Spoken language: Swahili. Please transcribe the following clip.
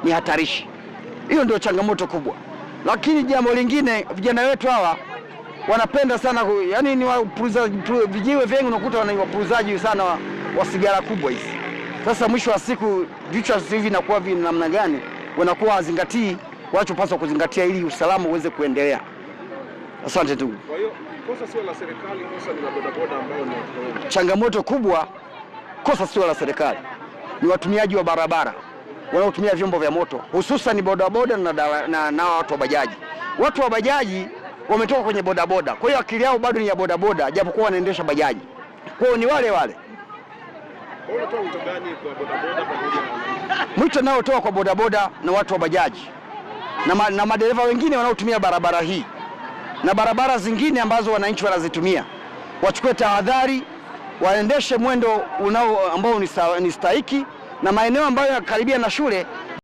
ni hatarishi. Hiyo ndio changamoto kubwa. Lakini jambo lingine, vijana wetu hawa wanapenda sana yani ni wapuuzaji, vijiwe vingi unakuta ni wapuuzaji sana wa sigara kubwa hizi. Sasa mwisho wa siku vichwa hivi inakuwa namna gani? Wanakuwa wazingatii wanachopaswa kuzingatia ili usalama uweze kuendelea. Asante tu. Kwa hiyo kosa sio la serikali, kosa ni la bodaboda ambao ni changamoto kubwa. Kosa sio la serikali, ni watumiaji wa barabara wanaotumia vyombo vya moto, hususan bodaboda na watu wa bajaji. Watu wa bajaji wametoka kwenye bodaboda, kwa hiyo akili yao bado ni ya bodaboda japokuwa wanaendesha bajaji. Kwa hiyo ni wale wale. Unatoa wito gani kwa bodaboda pamoja na mwito naotoa kwa bodaboda na watu wa bajaji na madereva wengine wanaotumia barabara hii na barabara zingine ambazo wananchi wanazitumia, wachukue tahadhari, waendeshe mwendo ambao ni stahiki, na maeneo ambayo yakaribia na shule